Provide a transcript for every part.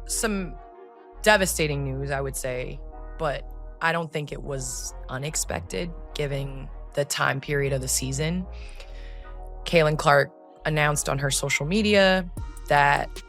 some devastating news, I would say, but I don't think it was unexpected given the time period of the season. Caitlin Clark announced on her social media that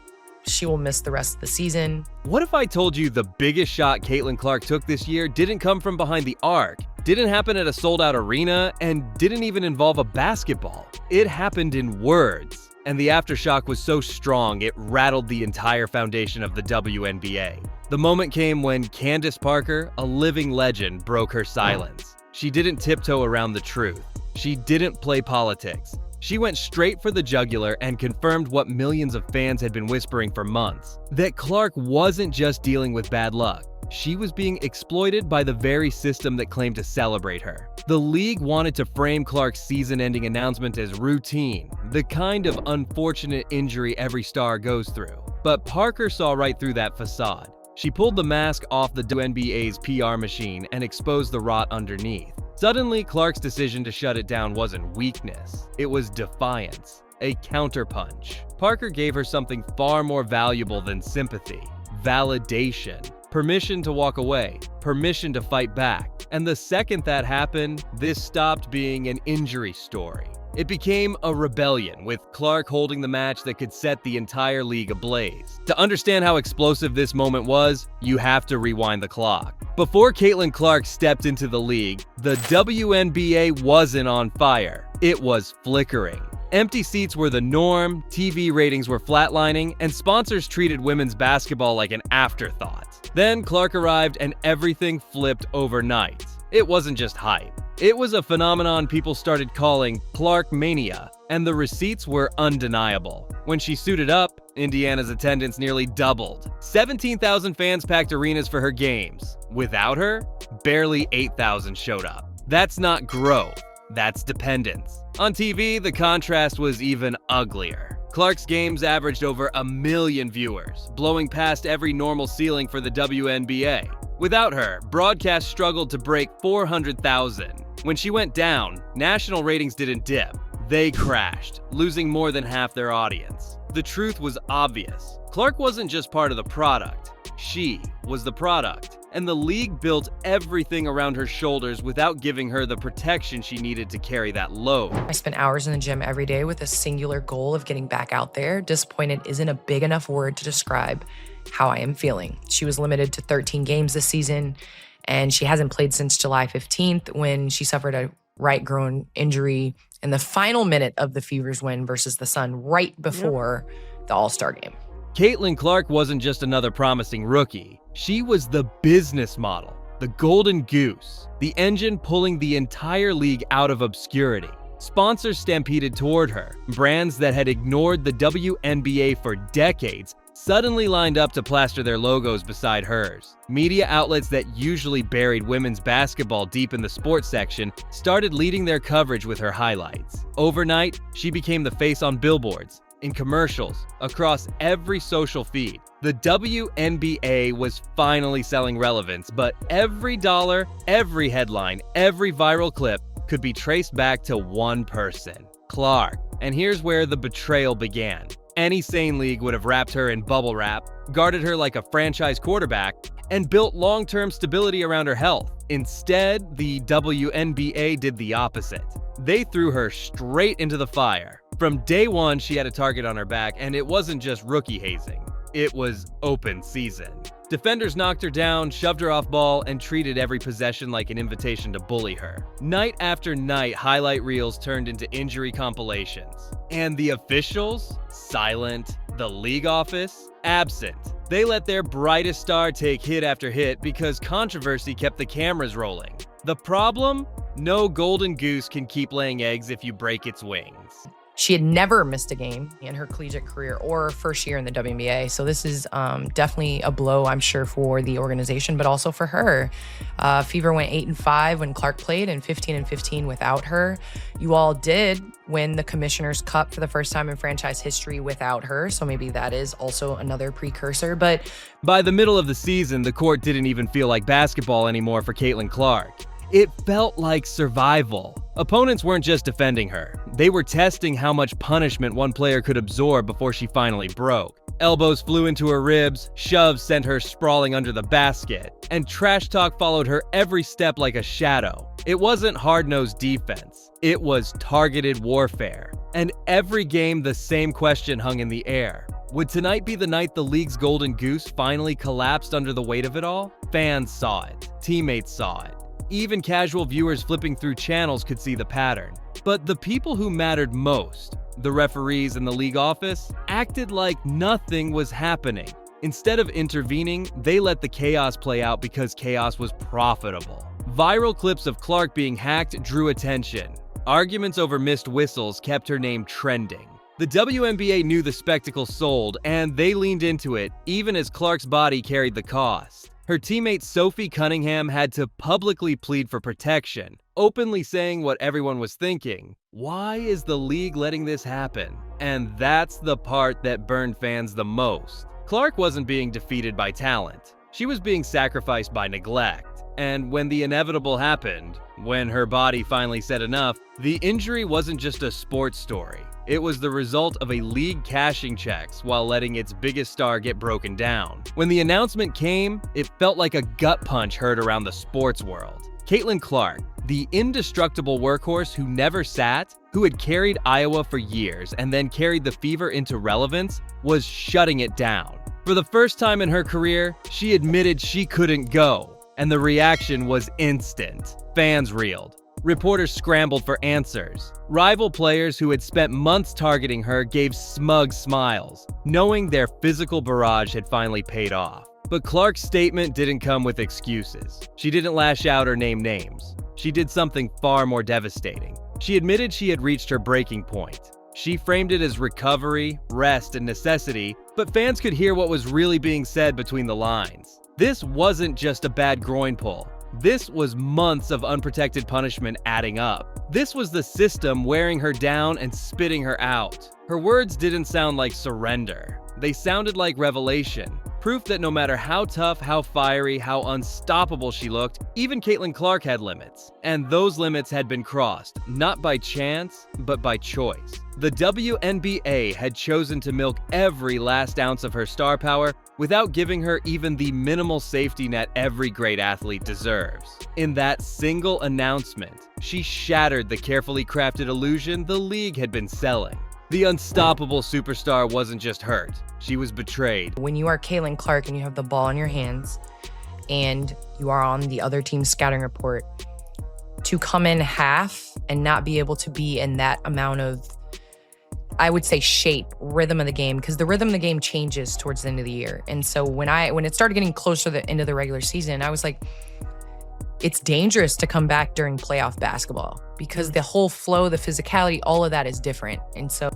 she will miss the rest of the season. What if I told you the biggest shot Caitlin Clark took this year didn't come from behind the arc, didn't happen at a sold-out arena, and didn't even involve a basketball? It happened in words, and the aftershock was so strong it rattled the entire foundation of the WNBA. The moment came when Candace Parker, a living legend, broke her silence. She didn't tiptoe around the truth. She didn't play politics. She went straight for the jugular and confirmed what millions of fans had been whispering for months, that Clark wasn't just dealing with bad luck. She was being exploited by the very system that claimed to celebrate her. The league wanted to frame Clark's season-ending announcement as routine, the kind of unfortunate injury every star goes through. But Parker saw right through that facade. She pulled the mask off the WNBA's PR machine and exposed the rot underneath. Suddenly, Clark's decision to shut it down wasn't weakness. It was defiance, a counterpunch. Parker gave her something far more valuable than sympathy: validation. Permission to walk away, permission to fight back. And the second that happened, this stopped being an injury story. It became a rebellion, with Clark holding the match that could set the entire league ablaze. To understand how explosive this moment was, you have to rewind the clock. Before Caitlin Clark stepped into the league, the WNBA wasn't on fire. It was flickering. Empty seats were the norm, TV ratings were flatlining, and sponsors treated women's basketball like an afterthought. Then Clark arrived and everything flipped overnight. It wasn't just hype. It was a phenomenon people started calling Clark Mania, and the receipts were undeniable. When she suited up, Indiana's attendance nearly doubled. 17,000 fans packed arenas for her games. Without her, barely 8,000 showed up. That's not growth, that's dependence. On TV, the contrast was even uglier. Clark's games averaged over 1 million viewers, blowing past every normal ceiling for the WNBA. Without her, broadcasts struggled to break 400,000. When she went down, national ratings didn't dip. They crashed, losing more than half their audience. The truth was obvious. Clark wasn't just part of the product. She was the product. And the league built everything around her shoulders without giving her the protection she needed to carry that load. I spent hours in the gym every day with a singular goal of getting back out there. Disappointed isn't a big enough word to describe how I am feeling. She was limited to 13 games this season, and she hasn't played since July 15th when she suffered a right groin injury in the final minute of the Fever's win versus the Sun right before the All-Star game. Caitlin Clark wasn't just another promising rookie. She was the business model, the golden goose, the engine pulling the entire league out of obscurity. Sponsors stampeded toward her. Brands that had ignored the WNBA for decades suddenly lined up to plaster their logos beside hers. Media outlets that usually buried women's basketball deep in the sports section started leading their coverage with her highlights. Overnight, she became the face on billboards, in commercials, across every social feed. The WNBA was finally selling relevance, but every dollar, every headline, every viral clip could be traced back to one person: Clark. And here's where the betrayal began. Any sane league would have wrapped her in bubble wrap, guarded her like a franchise quarterback, and built long-term stability around her health. Instead, the WNBA did the opposite. They threw her straight into the fire. From day one, she had a target on her back, and it wasn't just rookie hazing. It was open season. Defenders knocked her down, shoved her off ball, and treated every possession like an invitation to bully her. Night after night, highlight reels turned into injury compilations. And the officials? Silent. The league office? Absent. They let their brightest star take hit after hit because controversy kept the cameras rolling. The problem? No golden goose can keep laying eggs if you break its wings. She had never missed a game in her collegiate career or first year in the WNBA. So this is definitely a blow, I'm sure, for the organization, but also for her. Fever went 8-5 when Clark played and 15-15 without her. You all did win the Commissioner's Cup for the first time in franchise history without her. So maybe that is also another precursor. But by the middle of the season, the court didn't even feel like basketball anymore for Caitlin Clark. It felt like survival. Opponents weren't just defending her. They were testing how much punishment one player could absorb before she finally broke. Elbows flew into her ribs, shoves sent her sprawling under the basket, and trash talk followed her every step like a shadow. It wasn't hard-nosed defense. It was targeted warfare. And every game, the same question hung in the air. Would tonight be the night the league's golden goose finally collapsed under the weight of it all? Fans saw it. Teammates saw it. Even casual viewers flipping through channels could see the pattern. But the people who mattered most, the referees in the league office, acted like nothing was happening. Instead of intervening, they let the chaos play out because chaos was profitable. Viral clips of Clark being hacked drew attention. Arguments over missed whistles kept her name trending. The WNBA knew the spectacle sold, and they leaned into it, even as Clark's body carried the cost. Her teammate Sophie Cunningham had to publicly plead for protection, openly saying what everyone was thinking. Why is the league letting this happen? And that's the part that burned fans the most. Clark wasn't being defeated by talent. She was being sacrificed by neglect. And when the inevitable happened, when her body finally said enough, the injury wasn't just a sports story. It was the result of a league cashing checks while letting its biggest star get broken down. When the announcement came, it felt like a gut punch heard around the sports world. Caitlin Clark, the indestructible workhorse who never sat, who had carried Iowa for years and then carried the Fever into relevance, was shutting it down. For the first time in her career, she admitted she couldn't go, and the reaction was instant. Fans reeled. Reporters scrambled for answers. Rival players who had spent months targeting her gave smug smiles, knowing their physical barrage had finally paid off. But Clark's statement didn't come with excuses. She didn't lash out or name names. She did something far more devastating. She admitted she had reached her breaking point. She framed it as recovery, rest, and necessity, but fans could hear what was really being said between the lines. This wasn't just a bad groin pull. This was months of unprotected punishment adding up. This was the system wearing her down and spitting her out. Her words didn't sound like surrender. They sounded like revelation. Proof that no matter how tough, how fiery, how unstoppable she looked, even Caitlin Clark had limits. And those limits had been crossed, not by chance, but by choice. The WNBA had chosen to milk every last ounce of her star power without giving her even the minimal safety net every great athlete deserves. In that single announcement, she shattered the carefully crafted illusion the league had been selling. The unstoppable superstar wasn't just hurt, she was betrayed. When you are Caitlin Clark and you have the ball in your hands and you are on the other team's scouting report, to come in half and not be able to be in that amount of, I would say, rhythm of the game, because the rhythm of the game changes towards the end of the year. And so when it started getting closer to the end of the regular season, I was like, it's dangerous to come back during playoff basketball because the whole flow, the physicality, all of that is different.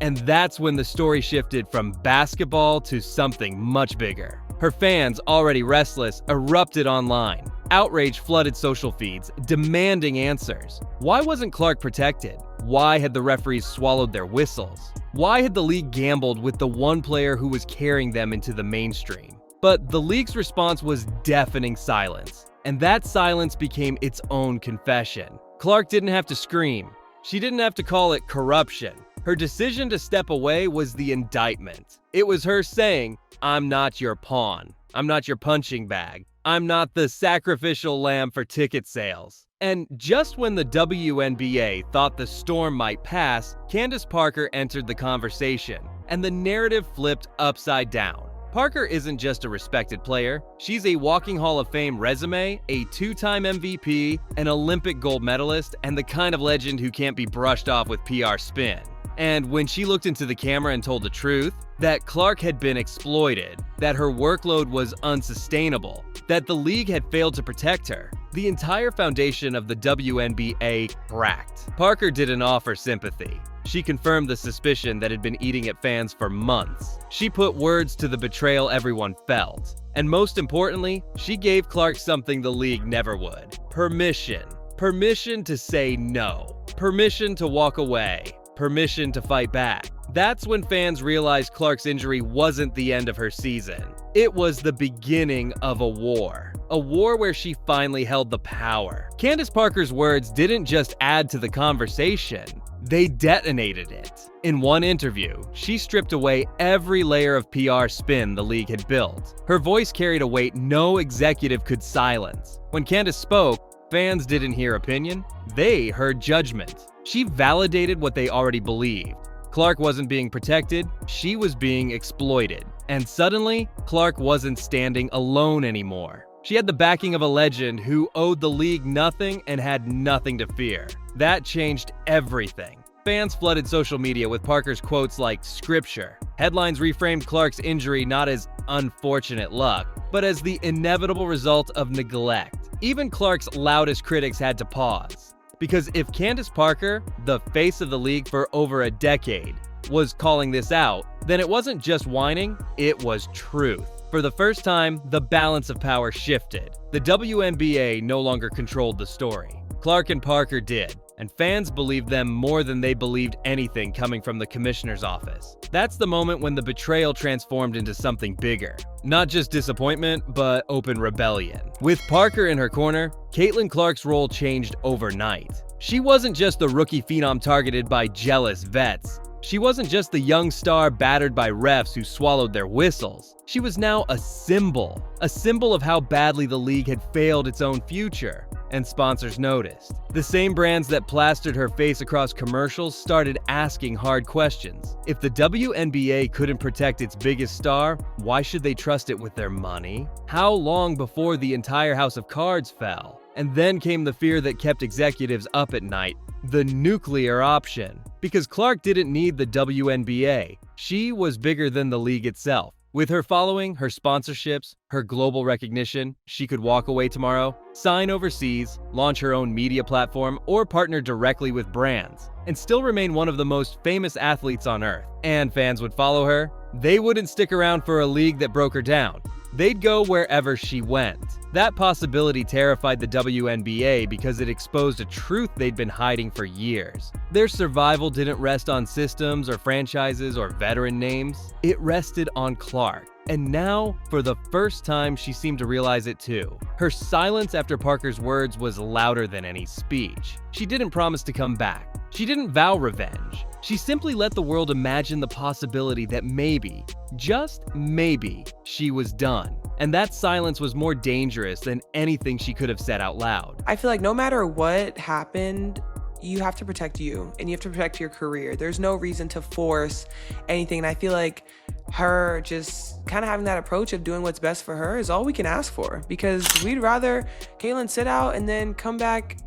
And that's when the story shifted from basketball to something much bigger. Her fans, already restless, erupted online. Outrage flooded social feeds, demanding answers. Why wasn't Clark protected? Why had the referees swallowed their whistles? Why had the league gambled with the one player who was carrying them into the mainstream? But the league's response was deafening silence. And that silence became its own confession. Clark didn't have to scream. She didn't have to call it corruption. Her decision to step away was the indictment. It was her saying, "I'm not your pawn. I'm not your punching bag. I'm not the sacrificial lamb for ticket sales." And just when the WNBA thought the storm might pass, Candace Parker entered the conversation, and the narrative flipped upside down. Parker isn't just a respected player. She's a walking Hall of Fame resume, a two-time MVP, an Olympic gold medalist, and the kind of legend who can't be brushed off with PR spin. And when she looked into the camera and told the truth, that Clark had been exploited, that her workload was unsustainable, that the league had failed to protect her, the entire foundation of the WNBA cracked. Parker didn't offer sympathy. She confirmed the suspicion that had been eating at fans for months. She put words to the betrayal everyone felt. And most importantly, she gave Clark something the league never would. Permission. Permission to say no. Permission to walk away. Permission to fight back. That's when fans realized Clark's injury wasn't the end of her season. It was the beginning of a war. A war where she finally held the power. Candace Parker's words didn't just add to the conversation. They detonated it. In one interview, she stripped away every layer of PR spin the league had built. Her voice carried a weight no executive could silence. When Candace spoke, fans didn't hear opinion, they heard judgment. She validated what they already believed. Clark wasn't being protected, she was being exploited. And suddenly, Clark wasn't standing alone anymore. She had the backing of a legend who owed the league nothing and had nothing to fear. That changed everything. Fans flooded social media with Parker's quotes like scripture. Headlines reframed Clark's injury not as unfortunate luck, but as the inevitable result of neglect. Even Clark's loudest critics had to pause. Because if Candace Parker, the face of the league for over a decade, was calling this out, then it wasn't just whining, it was truth. For the first time, the balance of power shifted. The WNBA no longer controlled the story. Clark and Parker did, and fans believed them more than they believed anything coming from the commissioner's office. That's the moment when the betrayal transformed into something bigger. Not just disappointment, but open rebellion. With Parker in her corner, Caitlin Clark's role changed overnight. She wasn't just the rookie phenom targeted by jealous vets. She wasn't just the young star battered by refs who swallowed their whistles. She was now a symbol of how badly the league had failed its own future. And sponsors noticed. The same brands that plastered her face across commercials started asking hard questions. If the WNBA couldn't protect its biggest star, why should they trust it with their money? How long before the entire house of cards fell? And then came the fear that kept executives up at night, the nuclear option. Because Clark didn't need the WNBA. She was bigger than the league itself. With her following, her sponsorships, her global recognition, she could walk away tomorrow, sign overseas, launch her own media platform, or partner directly with brands, and still remain one of the most famous athletes on earth. And fans would follow her. They wouldn't stick around for a league that broke her down. They'd go wherever she went. That possibility terrified the WNBA because it exposed a truth they'd been hiding for years. Their survival didn't rest on systems or franchises or veteran names. It rested on Clark. And now, for the first time, she seemed to realize it too. Her silence after Parker's words was louder than any speech. She didn't promise to come back. She didn't vow revenge. She simply let the world imagine the possibility that maybe, just maybe, she was done. And that silence was more dangerous than anything she could have said out loud. I feel like no matter what happened, you have to protect you and you have to protect your career. There's no reason to force anything. And I feel like her just kind of having that approach of doing what's best for her is all we can ask for, because we'd rather Caitlin sit out and then come back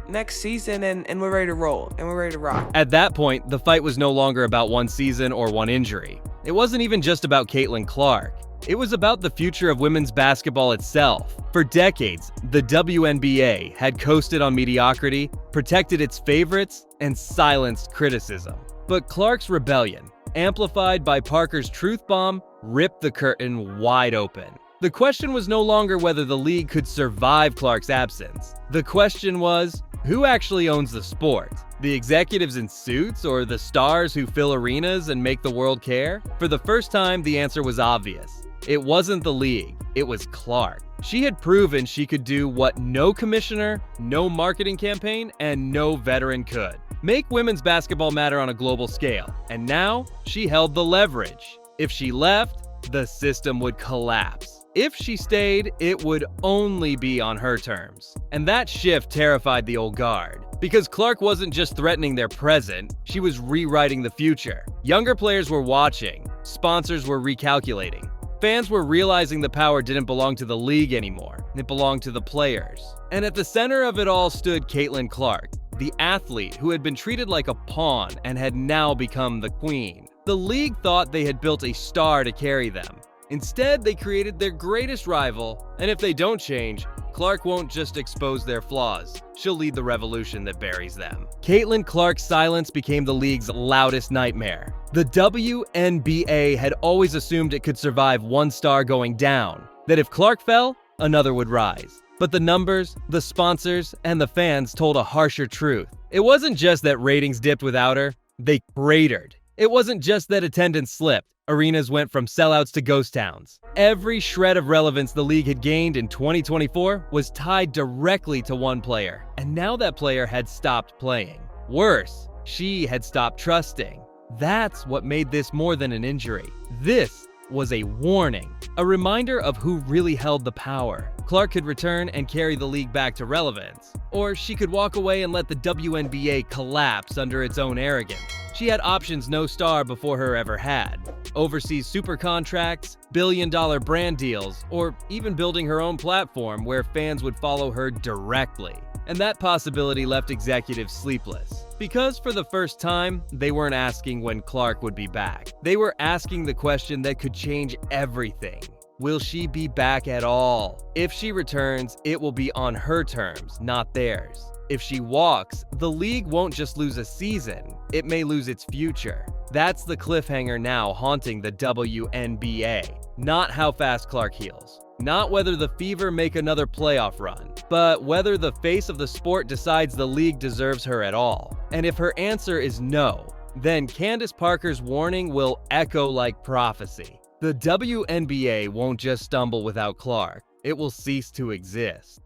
next season and we're ready to roll and we're ready to rock. At that point, the fight was no longer about one season or one injury. It wasn't even just about Caitlin Clark. It was about the future of women's basketball itself. For decades, the WNBA had coasted on mediocrity, protected its favorites, and silenced criticism. But Clark's rebellion, amplified by Parker's truth bomb, ripped the curtain wide open. The question was no longer whether the league could survive Clark's absence. The question was, who actually owns the sport? The executives in suits or the stars who fill arenas and make the world care? For the first time, the answer was obvious. It wasn't the league, it was Clark. She had proven she could do what no commissioner, no marketing campaign, and no veteran could. Make women's basketball matter on a global scale. And now, she held the leverage. If she left, the system would collapse. If she stayed, it would only be on her terms. And that shift terrified the old guard. Because Clark wasn't just threatening their present, she was rewriting the future. Younger players were watching. Sponsors were recalculating. Fans were realizing the power didn't belong to the league anymore. It belonged to the players. And at the center of it all stood Caitlin Clark, the athlete who had been treated like a pawn and had now become the queen. The league thought they had built a star to carry them. Instead, they created their greatest rival, and if they don't change, Clark won't just expose their flaws. She'll lead the revolution that buries them. Caitlin Clark's silence became the league's loudest nightmare. The WNBA had always assumed it could survive one star going down, that if Clark fell, another would rise. But the numbers, the sponsors, and the fans told a harsher truth. It wasn't just that ratings dipped without her, they cratered. It wasn't just that attendance slipped. Arenas went from sellouts to ghost towns. Every shred of relevance the league had gained in 2024 was tied directly to one player, and now that player had stopped playing. Worse, She had stopped trusting. That's what made this more than an injury. This was a warning, a reminder of who really held the power. Clark could return and carry the league back to relevance, or she could walk away and let the WNBA collapse under its own arrogance. She had options no star before her ever had: overseas super contracts, billion-dollar brand deals, or even building her own platform where fans would follow her directly. And that possibility left executives sleepless, because for the first time, they weren't asking when Clark would be back. They were asking the question that could change everything. Will she be back at all? If she returns, it will be on her terms, not theirs. If she walks, the league won't just lose a season, it may lose its future. That's the cliffhanger now haunting the WNBA. Not how fast Clark heals, not whether the Fever make another playoff run, but whether the face of the sport decides the league deserves her at all. And if her answer is no, then Candace Parker's warning will echo like prophecy. The WNBA won't just stumble without Clark, it will cease to exist.